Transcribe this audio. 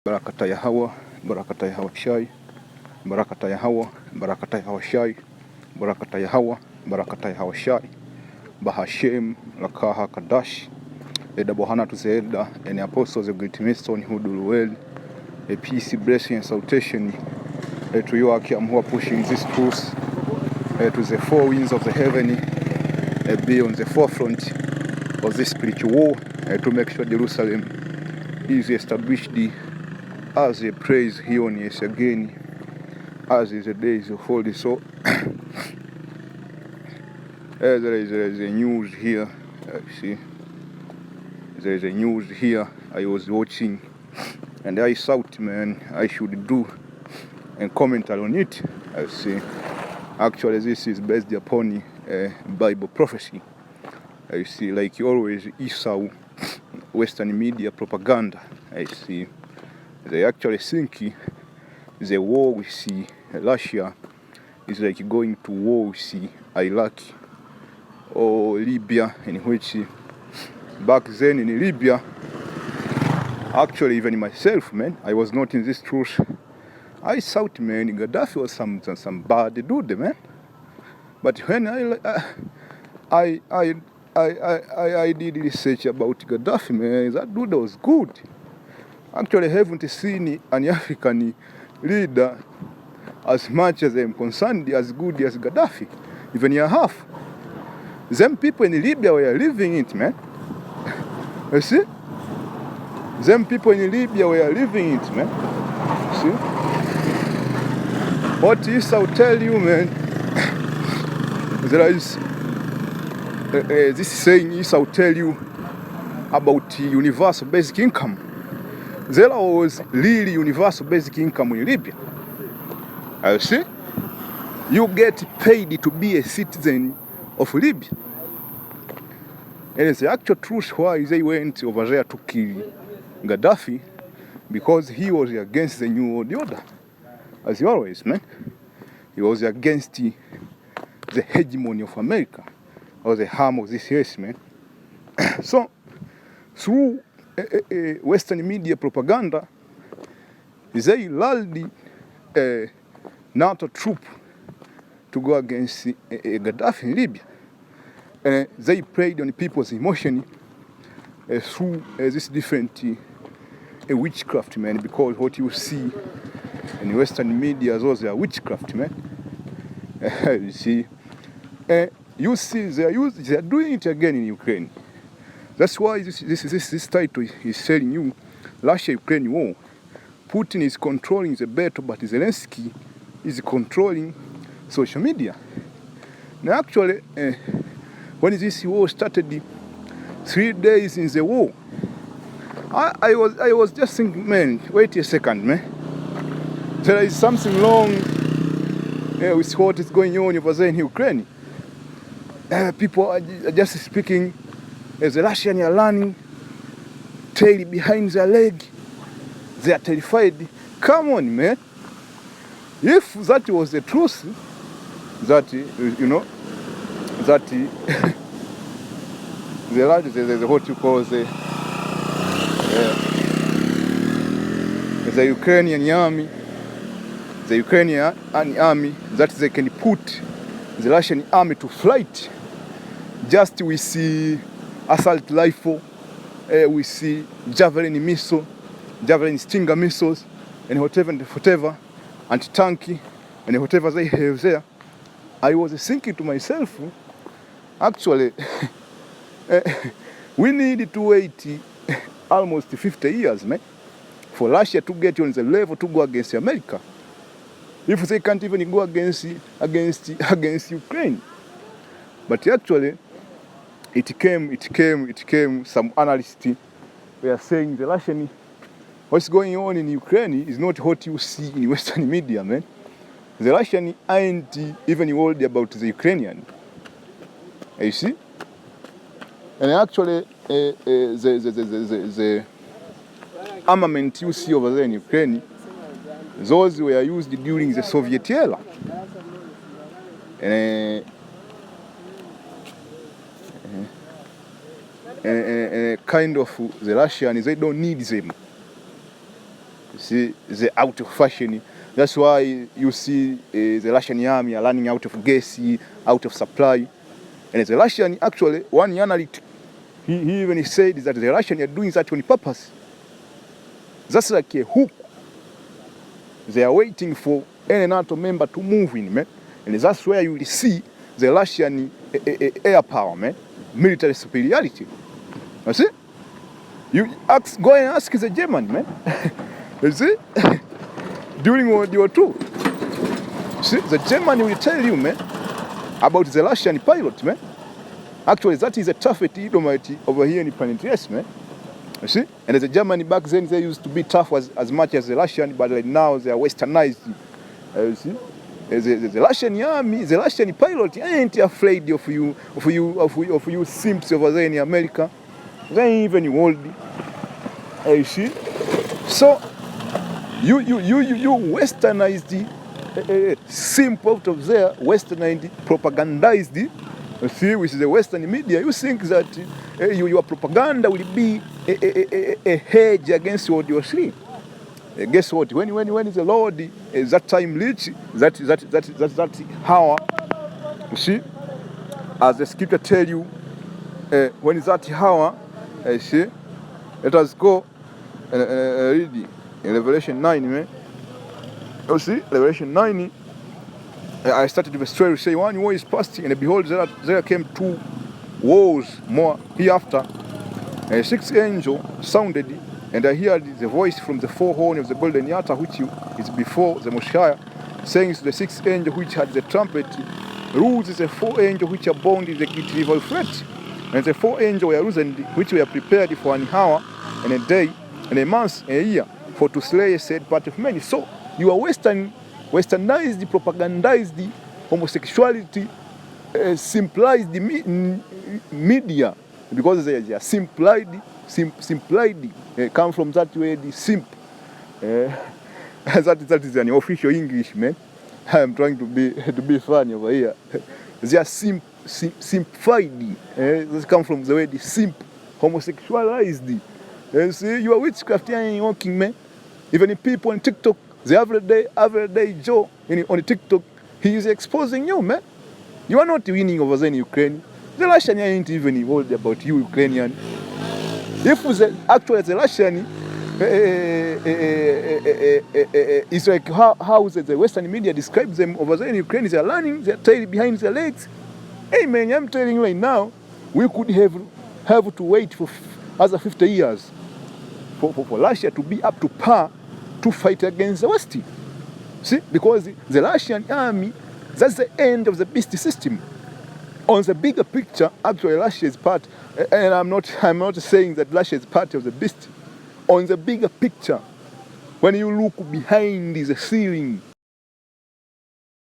Barakata ya hawa, barakata ya hawa shai, barakata ya hawa, barakata ya hawa shai, barakata ya hawa, barakata ya hawa shai, Bahashem, Lakaha Kadash, Eda Bohana to the elder and the apostles of Great Millstone who do well, a peace, blessing, and salutation to you who are pushing this truth to the four winds of the heaven, be on the forefront of this spiritual war to make sure Jerusalem is established as a praise here on yes again, as is the days of holy. So there is a news here. See, there is a news here. I was watching, and I thought, man, I should do a commentary on it. I see. Actually, this is based upon Bible prophecy. I see, like always, Esau, Western media propaganda. I see. They actually think the war with Russia is like going to war with Iraq or Libya, in which back then in Libya, actually even myself, man, I was not in this truth. I thought, man, Gaddafi was some bad dude, man. But when I did research about Gaddafi, man, that dude was good. Actually, I haven't seen an African leader as much as I'm concerned as good as Gaddafi, even a half. Them people in Libya were living it, man. You see? Them people in Libya were living it, man. You see? What is I'll tell you, man, there is this saying is I'll tell you about universal basic income. There was really universal basic income in Libya. You see? You get paid to be a citizen of Libya. And it's the actual truth why they went over there to kill Gaddafi, because he was against the New World Order. As always, man. He was against the hegemony of America, or the harm of this race, man. So, through Western media propaganda, they lulled NATO troop to go against Gaddafi in Libya. And they played on people's emotion through this different witchcraft, man, because what you see in Western media as well as witchcraft, man. You see, you see they are doing it again in Ukraine. That's why this title is telling you Russia-Ukraine war. Putin is controlling the battle, but Zelensky is controlling social media. Now, actually, when this war started, 3 days in the war, I was just thinking, man, wait a second, man. There is something wrong with what is going on over there in Ukraine. People are just speaking as the Russians are running, tail behind their leg. They are terrified. Come on, man. If that was the truth, that, you know, that the what you call the Ukrainian army, that they can put the Russian army to flight just with the assault rifle, with the javelin missile, javelin stinger missiles, and whatever, anti-tank, and whatever they have there. I was thinking to myself, actually, we need to wait almost 50 years, man, for Russia to get on the level to go against America. If they can't even go against Ukraine. But actually, it came, some analysts were saying the Russian, what's going on in Ukraine is not what you see in Western media, man. The Russians aren't even worried about the Ukrainian. You see? And actually, the armament you see over there in Ukraine, those were used during the Soviet era. And kind of the Russians, they don't need them. see, they're out of fashion. That's why you see the Russian army are running out of gas, out of supply. And the Russian, actually, one analyst, he even said that the Russians are doing that on purpose. That's like a hook. They are waiting for any NATO member to move in, man. And that's where you will see the Russian air power, man, military superiority. You see? Go and ask the German, man. You see? During World War II. See, the German will tell you, man, about the Russian pilot, man. Actually, that is a tough Edomite over here in planet Yes, man. You see? And the Germany back then, they used to be tough as much as the Russian, but right now they are westernized. You see? The Russian army, the Russian pilot ain't afraid of you simps over there in America. They ain't even worldly. You see? So you westernized simp out of there, westernized, propagandized, you see, with the Western media. You think that your propaganda will be a hedge against WW3. Guess what? When the Lord that time reach, that hour, you see, as the scripture tell you, when is that hour, you see, let us go and read in Revelation 9, man. You see, Revelation 9, I started with a story to say, one war is past, and behold, there came 2 wars more hereafter. And a 6th angel sounded, and I heard the voice from the 4 horns of the golden altar, which is before the Messiah, saying to the 6th angel which had the trumpet, Loose the 4 angels which are bound in the great river Euphrates. And the 4 angels were loosened, which were prepared for an hour, and a day, and a month, and a year, for to slay a said part of many. So you are westernized, propagandized homosexuality, simplified media, because they are simplified, come from that word simp. That is an official English, man. I'm trying to be funny over here. They are simplified. They come from the word simp, homosexualized. See, you are witchcraft here walking, man. Even people on TikTok, the everyday Joe on TikTok, he is exposing you, man. You are not winning over there in Ukraine. The Russian ain't even worried about you, Ukrainian. If actually the Russian, it's like how the Western media describes them over there in Ukraine. They are running their tail behind their legs. Hey man, I'm telling you right now, we could have to wait for other 50 years for Russia to be up to par to fight against the West. See, because the Russian army, that's the end of the beast system. On the bigger picture, actually Russia is part, and I'm not saying that Russia is part of the beast. On the bigger picture, when you look behind the ceiling,